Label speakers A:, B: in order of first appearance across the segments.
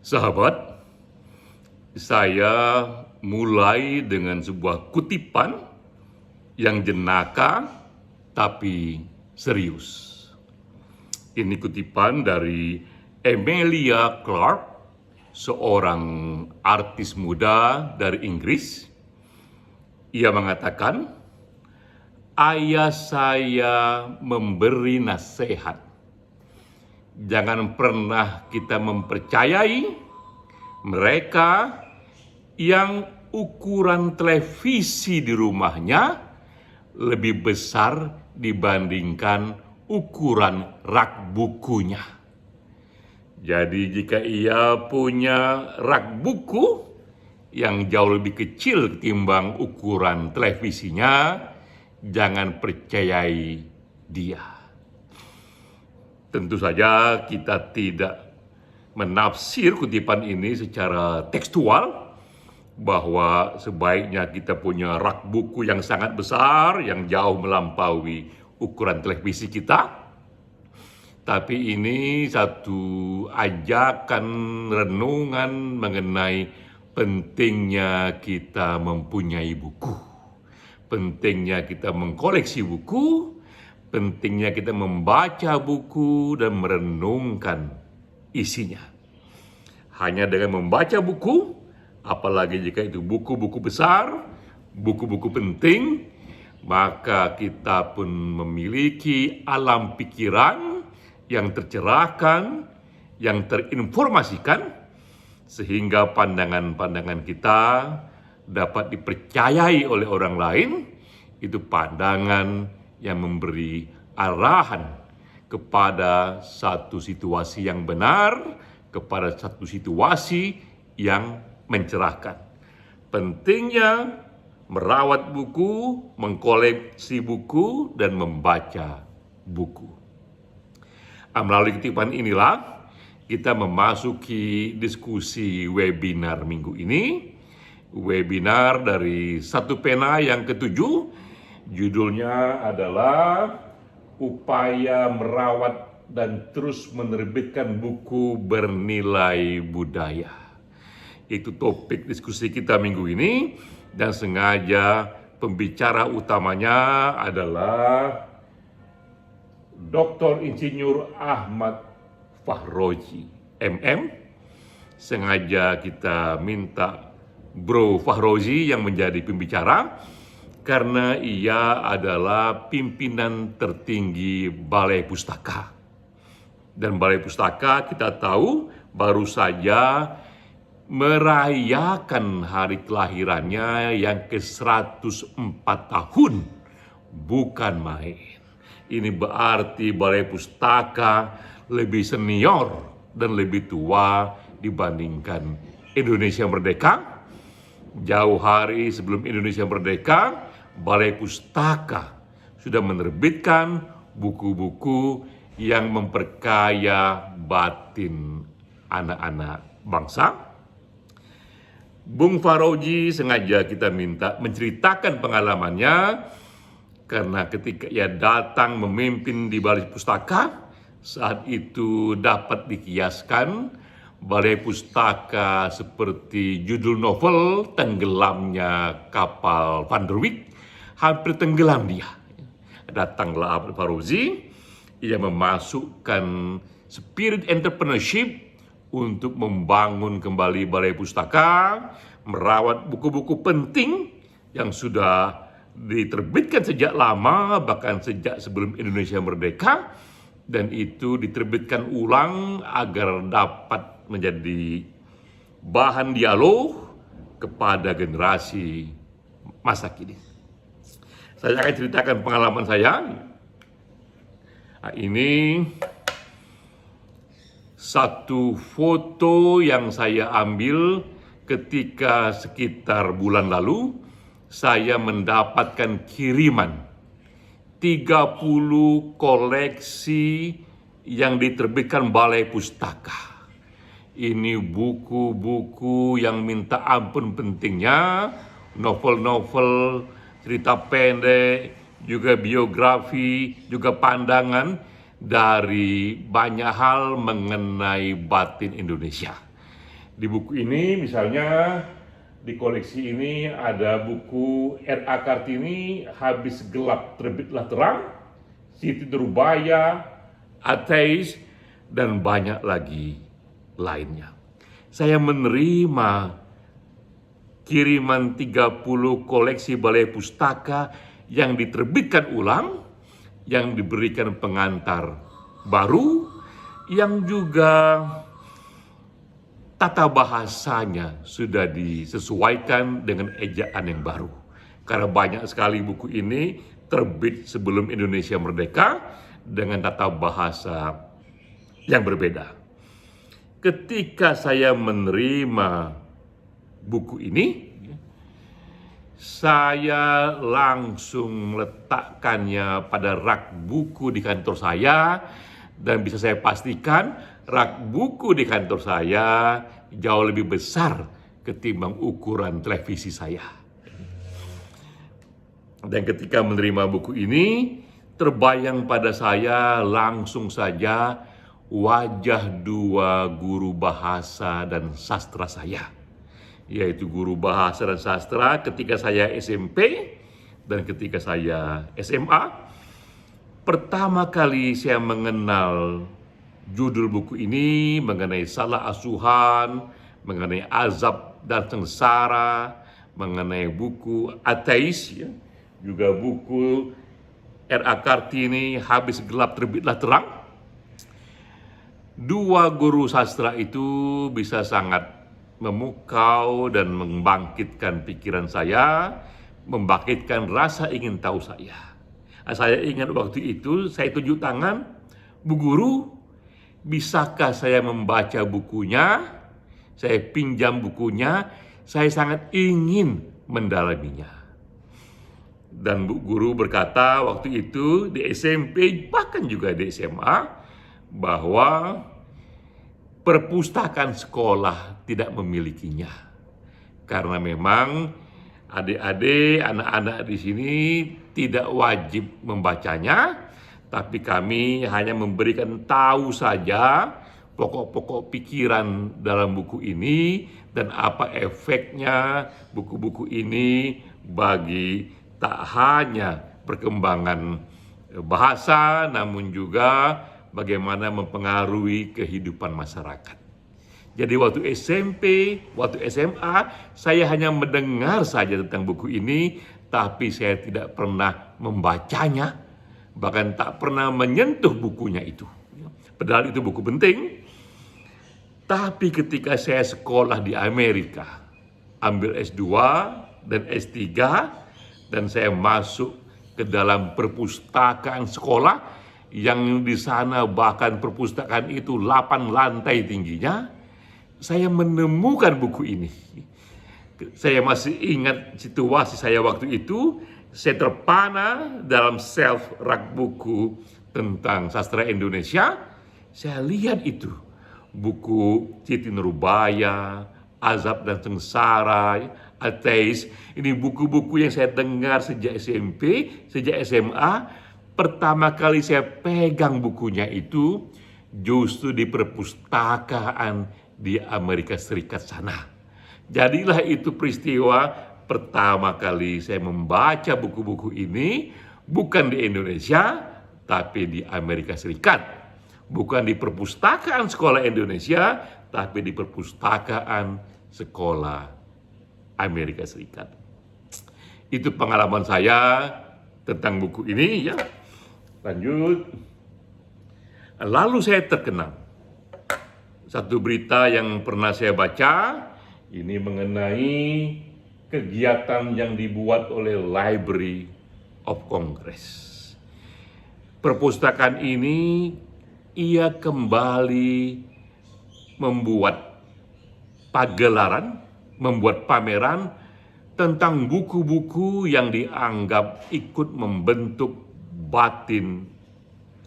A: Sahabat, saya mulai dengan sebuah kutipan yang jenaka tapi serius. Ini kutipan dari Emilia Clarke, seorang artis muda dari Inggris. Ia mengatakan, "Ayah saya memberi nasihat. Jangan pernah kita mempercayai mereka yang ukuran televisi di rumahnya lebih besar dibandingkan ukuran rak bukunya." Jadi jika ia punya rak buku yang jauh lebih kecil ketimbang ukuran televisinya, jangan percayai dia. Tentu saja kita tidak menafsir kutipan ini secara tekstual, bahwa sebaiknya kita punya rak buku yang sangat besar, yang jauh melampaui ukuran televisi kita. Tapi ini satu ajakan renungan mengenai pentingnya kita mempunyai buku, pentingnya kita mengkoleksi buku, pentingnya kita membaca buku dan merenungkan isinya. Hanya dengan membaca buku, apalagi jika itu buku-buku besar, buku-buku penting, maka kita pun memiliki alam pikiran yang tercerahkan, yang terinformasikan, sehingga pandangan-pandangan kita dapat dipercayai oleh orang lain. Itu pandangan yang memberi arahan kepada satu situasi yang benar, kepada satu situasi yang mencerahkan. Pentingnya merawat buku, mengkoleksi buku, dan membaca buku. Melalui kutipan inilah kita memasuki diskusi webinar minggu ini. Webinar dari Satu Pena yang ketujuh, judulnya adalah Upaya Merawat dan Terus Menerbitkan Buku Bernilai Budaya. Itu topik diskusi kita minggu ini, dan sengaja pembicara utamanya adalah Dr. Insinyur Ahmad Fahroji, MM. Sengaja kita minta Bro Fahroji yang menjadi pembicara, karena ia adalah pimpinan tertinggi Balai Pustaka. Dan Balai Pustaka kita tahu baru saja merayakan hari kelahirannya yang ke-104 tahun. Bukan main. Ini berarti Balai Pustaka lebih senior dan lebih tua dibandingkan Indonesia Merdeka. Jauh hari sebelum Indonesia Merdeka, Balai Pustaka sudah menerbitkan buku-buku yang memperkaya batin anak-anak bangsa. Bung Fahroji sengaja kita minta menceritakan pengalamannya, karena ketika ia datang memimpin di Balai Pustaka, saat itu dapat dikiaskan Balai Pustaka seperti judul novel Tenggelamnya Kapal Van der Wijk. Hampir tenggelam dia. Datanglah Ahmad Fahroji, ia memasukkan spirit entrepreneurship untuk membangun kembali Balai Pustaka, merawat buku-buku penting yang sudah diterbitkan sejak lama, bahkan sejak sebelum Indonesia Merdeka, dan itu diterbitkan ulang agar dapat menjadi bahan dialog kepada generasi masa kini. Saya akan ceritakan pengalaman saya. Ini satu foto yang saya ambil ketika sekitar bulan lalu. Saya mendapatkan kiriman 30 koleksi yang diterbitkan Balai Pustaka. Ini buku-buku yang minta ampun pentingnya, novel-novel, cerita pendek, juga biografi, juga pandangan dari banyak hal mengenai batin Indonesia. Di buku ini misalnya, di koleksi ini ada buku R.A. Kartini, Habis Gelap Terbitlah Terang, Siti Nurbaya, Ateis, dan banyak lagi lainnya. Saya menerima kiriman 30 koleksi balai pustaka yang diterbitkan ulang, yang diberikan pengantar baru, yang juga tata bahasanya sudah disesuaikan dengan ejaan yang baru. Karena banyak sekali buku ini terbit sebelum Indonesia merdeka dengan tata bahasa yang berbeda. Ketika saya menerima buku ini, saya langsung meletakkannya pada rak buku di kantor saya, dan bisa saya pastikan rak buku di kantor saya jauh lebih besar ketimbang ukuran televisi saya. Dan ketika menerima buku ini, terbayang pada saya langsung saja wajah dua guru bahasa dan sastra saya, yaitu guru bahasa dan sastra ketika saya SMP dan ketika saya SMA. Pertama kali saya mengenal judul buku ini mengenai salah asuhan, mengenai azab dan sengsara, mengenai buku Ateis, ya, juga buku R.A. Kartini, Habis Gelap Terbitlah Terang. Dua guru sastra itu bisa sangat memukau dan membangkitkan pikiran saya, membangkitkan rasa ingin tahu saya. Saya ingat waktu itu saya tunjuk tangan, "Bu Guru, bisakah saya membaca bukunya? Saya pinjam bukunya, saya sangat ingin mendalaminya." Dan Bu Guru berkata waktu itu di SMP, bahkan juga di SMA, bahwa perpustakaan sekolah tidak memilikinya. Karena memang adik-adik, anak-anak di sini tidak wajib membacanya, tapi kami hanya memberikan tahu saja pokok-pokok pikiran dalam buku ini dan apa efeknya buku-buku ini bagi tak hanya perkembangan bahasa, namun juga bagaimana mempengaruhi kehidupan masyarakat. Jadi waktu SMP, waktu SMA, saya hanya mendengar saja tentang buku ini, tapi saya tidak pernah membacanya, bahkan tak pernah menyentuh bukunya itu. Padahal itu buku penting. Tapi ketika saya sekolah di Amerika, ambil S2 dan S3, dan saya masuk ke dalam perpustakaan sekolah, yang di sana bahkan perpustakaan itu 8 lantai tingginya, saya menemukan buku ini. Saya masih ingat situasi saya waktu itu. Saya terpana dalam shelf rak buku tentang sastra Indonesia. Saya lihat itu, buku Siti Nurbaya, Azab dan Sengsara, Ateis. Ini buku-buku yang saya dengar sejak SMP, sejak SMA. Pertama kali saya pegang bukunya itu justru di perpustakaan di Amerika Serikat sana. Jadilah itu peristiwa pertama kali saya membaca buku-buku ini, bukan di Indonesia, tapi di Amerika Serikat. Bukan di perpustakaan sekolah Indonesia, tapi di perpustakaan sekolah Amerika Serikat. Itu pengalaman saya tentang buku ini, ya. Lanjut. Lalu saya terkenal. Satu berita yang pernah saya baca, ini mengenai kegiatan yang dibuat oleh Library of Congress. Perpustakaan ini, ia kembali membuat pagelaran, membuat pameran tentang buku-buku yang dianggap ikut membentuk batin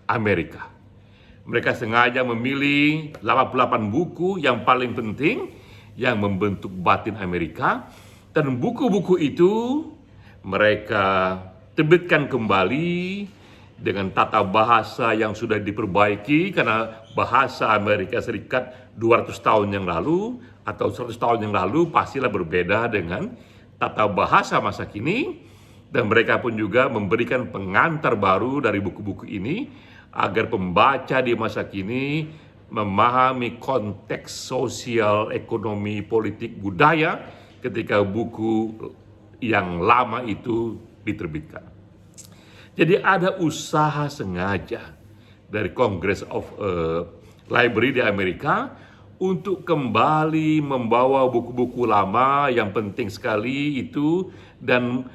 A: Amerika. Mereka sengaja memilih 88 buku yang paling penting yang membentuk batin Amerika, dan buku-buku itu mereka terbitkan kembali dengan tata bahasa yang sudah diperbaiki, karena bahasa Amerika Serikat 200 tahun yang lalu atau 100 tahun yang lalu pastilah berbeda dengan tata bahasa masa kini, dan mereka pun juga memberikan pengantar baru dari buku-buku ini agar pembaca di masa kini memahami konteks sosial, ekonomi, politik, budaya ketika buku yang lama itu diterbitkan. Jadi ada usaha sengaja dari Congress of Library di Amerika untuk kembali membawa buku-buku lama yang penting sekali itu dan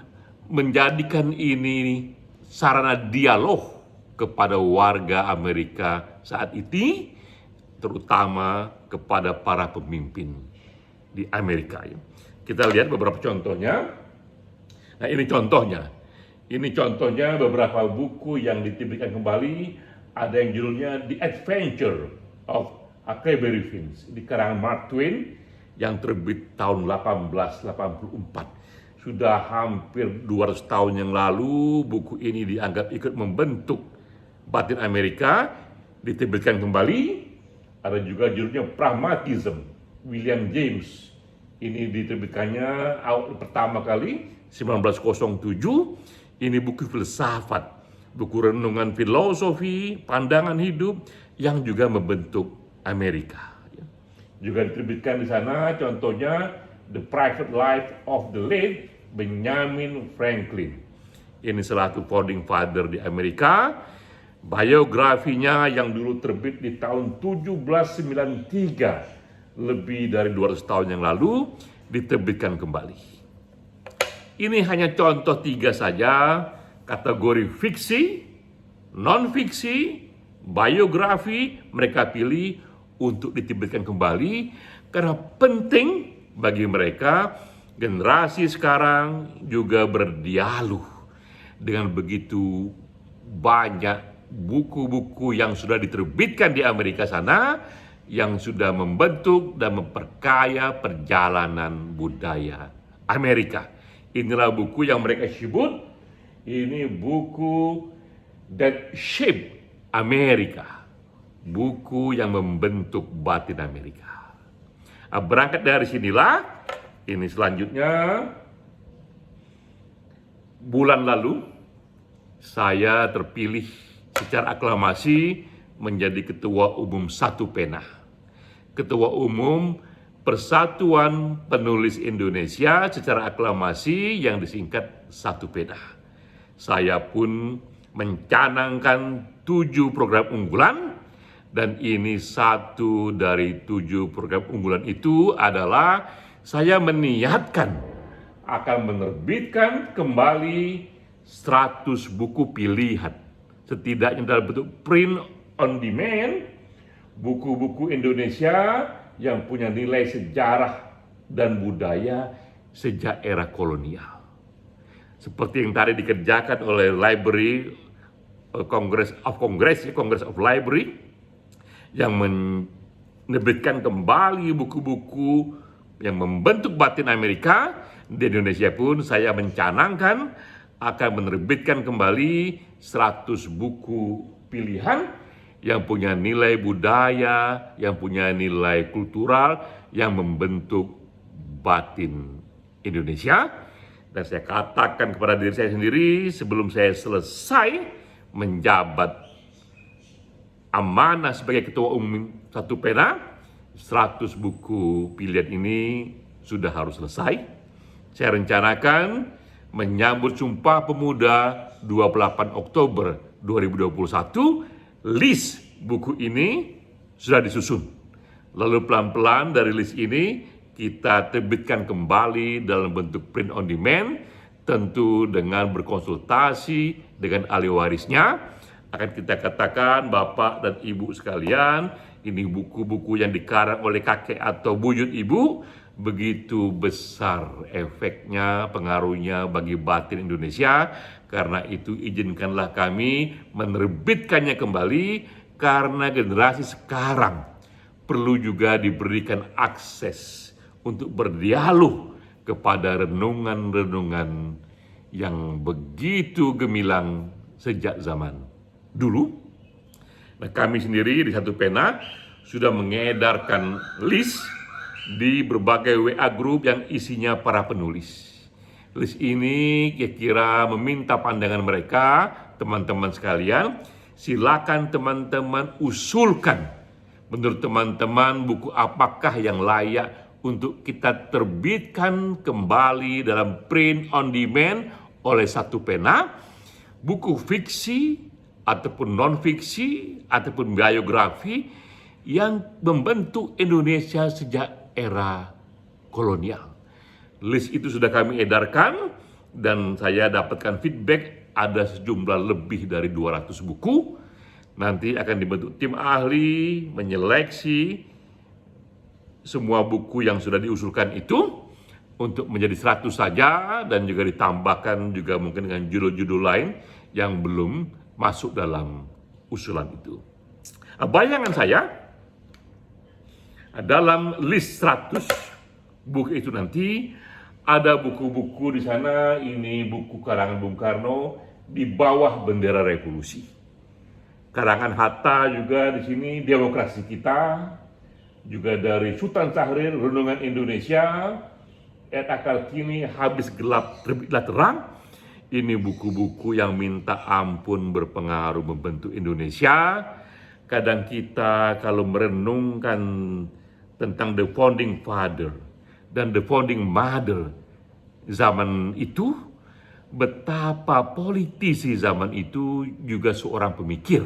A: menjadikan ini sarana dialog kepada warga Amerika saat ini, terutama kepada para pemimpin di Amerika. Kita lihat beberapa contohnya. Nah, ini contohnya. Ini contohnya beberapa buku yang diterbitkan kembali. Ada yang judulnya The Adventure of Huckleberry Finn, di karangan Mark Twain yang terbit tahun 1884. Sudah hampir 200 tahun yang lalu buku ini dianggap ikut membentuk batin Amerika, diterbitkan kembali. Ada juga judulnya Pragmatism, William James. Ini diterbitkannya pertama kali 1907. Ini buku filsafat, buku renungan filosofi, pandangan hidup yang juga membentuk Amerika. Juga diterbitkan di sana contohnya The Private Life of the Late Benjamin Franklin. Ini salah satu founding father di Amerika. Biografinya yang dulu terbit di tahun 1793, lebih dari 200 tahun yang lalu, diterbitkan kembali. Ini hanya contoh 3 saja, kategori fiksi, non-fiksi, biografi mereka pilih untuk diterbitkan kembali karena penting bagi mereka. Generasi sekarang juga berdialog dengan begitu banyak buku-buku yang sudah diterbitkan di Amerika sana yang sudah membentuk dan memperkaya perjalanan budaya Amerika. Inilah buku yang mereka sebut, ini buku that shape Amerika, buku yang membentuk batin Amerika. Berangkat dari sinilah, ini selanjutnya, bulan lalu saya terpilih secara aklamasi menjadi Ketua Umum Satu Pena, Ketua Umum Persatuan Penulis Indonesia secara aklamasi yang disingkat Satu Pena. Saya pun mencanangkan 7 program unggulan, dan ini satu dari 7 program unggulan itu adalah saya meniatkan akan menerbitkan kembali 100 buku pilihan, setidaknya dalam bentuk print on demand, buku-buku Indonesia yang punya nilai sejarah dan budaya sejak era kolonial. Seperti yang tadi dikerjakan oleh Library Congress of Library yang menerbitkan kembali buku-buku yang membentuk batin Amerika. Di Indonesia pun saya mencanangkan akan menerbitkan kembali 100 buku pilihan yang punya nilai budaya, yang punya nilai kultural, yang membentuk batin Indonesia. Dan saya katakan kepada diri saya sendiri sebelum saya selesai menjabat amanah sebagai Ketua Umum Satu Pena, 100 buku pilihan ini sudah harus selesai. Saya rencanakan menyambut Sumpah Pemuda 28 Oktober 2021, list buku ini sudah disusun. Lalu pelan-pelan dari list ini kita terbitkan kembali dalam bentuk print on demand, tentu dengan berkonsultasi dengan ahli warisnya. Akan kita katakan, Bapak dan Ibu sekalian, ini buku-buku yang dikarang oleh kakek atau buyut ibu, begitu besar efeknya, pengaruhnya bagi batin Indonesia. Karena itu izinkanlah kami menerbitkannya kembali, karena generasi sekarang perlu juga diberikan akses untuk berdialog kepada renungan-renungan yang begitu gemilang sejak zaman dulu. Nah, kami sendiri di Satu Pena sudah mengedarkan list di berbagai WA group yang isinya para penulis. List ini kira-kira meminta pandangan mereka, teman-teman sekalian. Silakan teman-teman usulkan, menurut teman-teman buku apakah yang layak untuk kita terbitkan kembali dalam print on demand oleh Satu Pena. Buku fiksi ataupun non-fiksi ataupun biografi yang membentuk Indonesia sejak era kolonial. List itu sudah kami edarkan dan saya dapatkan feedback ada sejumlah lebih dari 200 buku. Nanti akan dibentuk tim ahli menyeleksi semua buku yang sudah diusulkan itu untuk menjadi 100 saja, dan juga ditambahkan juga mungkin dengan judul-judul lain yang belum masuk dalam usulan itu. Bayangan saya dalam list 100 buku itu nanti ada buku-buku di sana. Ini buku karangan Bung Karno di bawah bendera revolusi. Karangan Hatta juga di sini, Demokrasi Kita, juga dari Sultan Syahrir, Renungan Indonesia, Akal Kini, Habis Gelap Terbitlah Terang. Ini buku-buku yang minta ampun berpengaruh membentuk Indonesia. Kadang kita kalau merenungkan tentang the founding father dan the founding mother zaman itu, betapa politisi zaman itu juga seorang pemikir.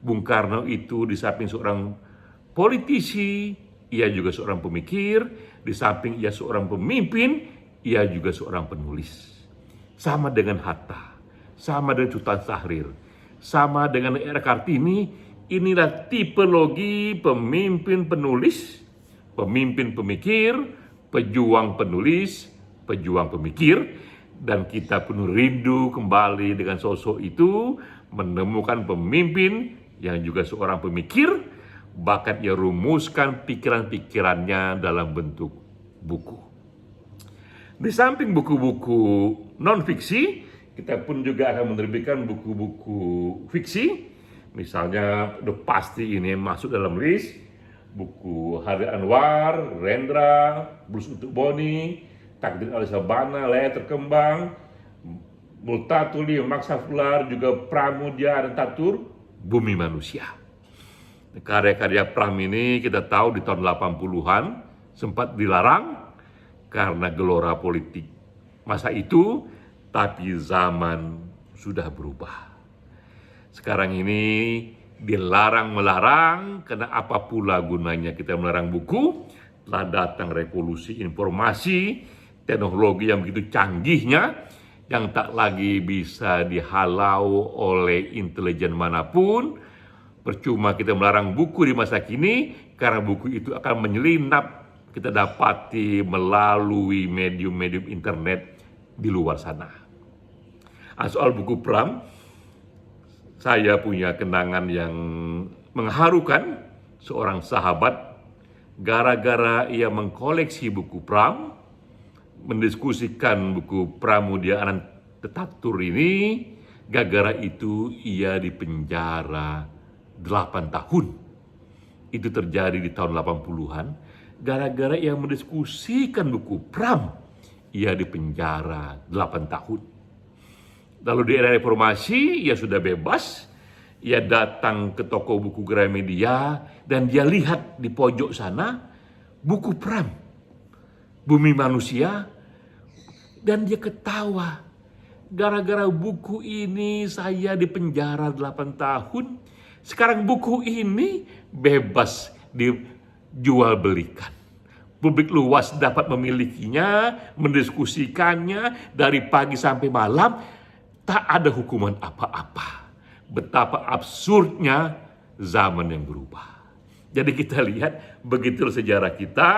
A: Bung Karno itu di samping seorang politisi, ia juga seorang pemikir. Di samping ia seorang pemimpin, ia juga seorang penulis. Sama dengan Hatta, sama dengan Sultan Syahrir, sama dengan R. Kartini. Inilah tipologi pemimpin penulis, pemimpin pemikir, pejuang penulis, pejuang pemikir. Dan kita penuh rindu kembali dengan sosok itu, menemukan pemimpin yang juga seorang pemikir, bahkan ia rumuskan pikiran-pikirannya dalam bentuk buku. Di samping buku-buku non-fiksi, kita pun juga akan menerbitkan buku-buku fiksi. Misalnya, udah pasti ini masuk dalam list, buku Hari Anwar, Rendra, Blues untuk Boni, Takdir Alisa Bana, Layar Terkembang, Multatuli, Maksa Fular, juga Pramudia dan Tatur, Bumi Manusia. Karya-karya Pram ini kita tahu di tahun 80-an sempat dilarang karena gelora politik masa itu, tapi zaman sudah berubah. Sekarang ini dilarang-melarang, karena apa pula gunanya kita melarang buku? Telah datang revolusi informasi, teknologi yang begitu canggihnya, yang tak lagi bisa dihalau oleh intelijen manapun. Percuma kita melarang buku di masa kini, karena buku itu akan menyelinap kita dapati melalui medium-medium internet di luar sana. Soal buku Pram, saya punya kenangan yang mengharukan. Seorang sahabat, gara-gara ia mengkoleksi buku Pram, mendiskusikan buku Pramudia Anand Tatur ini, gara-gara itu ia dipenjara 8 tahun. Itu terjadi di tahun 80-an. Gara-gara ia mendiskusikan buku Pram, ia dipenjara 8 tahun. Lalu di era reformasi, ia sudah bebas. Ia datang ke toko buku Gramedia dan dia lihat di pojok sana buku Pram, Bumi Manusia, dan dia ketawa. Gara-gara buku ini saya dipenjara 8 tahun. Sekarang buku ini bebas dijual belikan. Publik luas dapat memilikinya, mendiskusikannya dari pagi sampai malam. Tak ada hukuman apa-apa. Betapa absurdnya zaman yang berubah. Jadi kita lihat, begitu sejarah kita.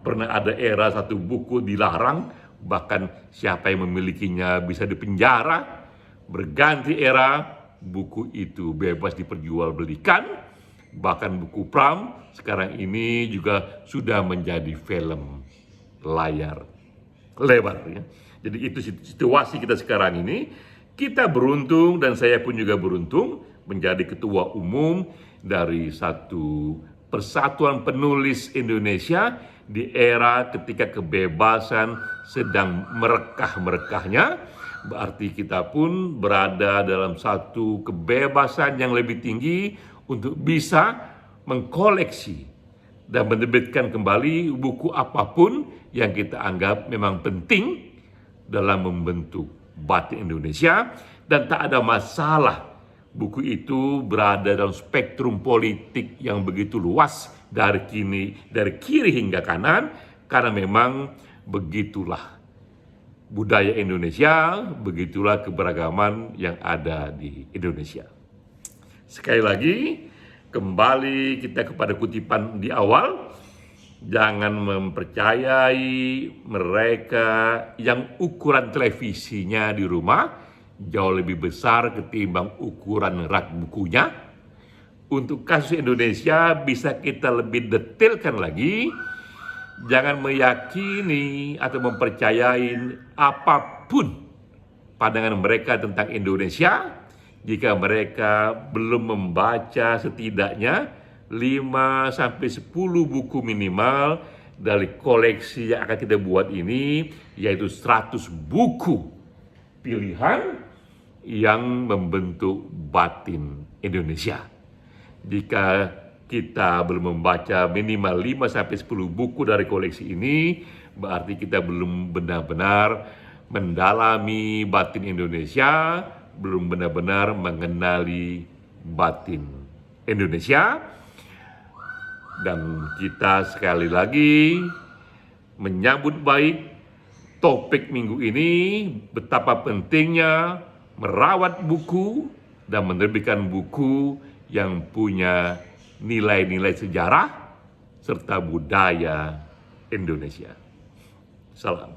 A: Pernah ada era satu buku dilarang, bahkan siapa yang memilikinya bisa dipenjara. Berganti era, buku itu bebas diperjualbelikan. Bahkan buku Pram sekarang ini juga sudah menjadi film layar lebar. Ya. Jadi itu situasi kita sekarang ini. Kita beruntung, dan saya pun juga beruntung, menjadi ketua umum dari satu persatuan penulis Indonesia di era ketika kebebasan sedang merekah-merekahnya. Berarti kita pun berada dalam satu kebebasan yang lebih tinggi untuk bisa mengkoleksi dan menerbitkan kembali buku apapun yang kita anggap memang penting dalam membentuk batin Indonesia, dan tak ada masalah buku itu berada dalam spektrum politik yang begitu luas dari kiri hingga kanan, karena memang begitulah budaya Indonesia, begitulah keberagaman yang ada di Indonesia. Sekali lagi, kembali kita kepada kutipan di awal, jangan mempercayai mereka yang ukuran televisinya di rumah jauh lebih besar ketimbang ukuran rak bukunya. Untuk kasus Indonesia bisa kita lebih detailkan lagi. Jangan meyakini atau mempercayai apapun pandangan mereka tentang Indonesia jika mereka belum membaca setidaknya 5-10 buku minimal dari koleksi yang akan kita buat ini, yaitu 100 buku pilihan yang membentuk batin Indonesia. Jika kita belum membaca minimal 5-10 buku dari koleksi ini, berarti kita belum benar-benar mendalami batin Indonesia, belum benar-benar mengenali batin Indonesia. Dan kita sekali lagi menyambut baik topik minggu ini, betapa pentingnya merawat buku dan menerbitkan buku yang punya nilai-nilai sejarah serta budaya Indonesia. Salam.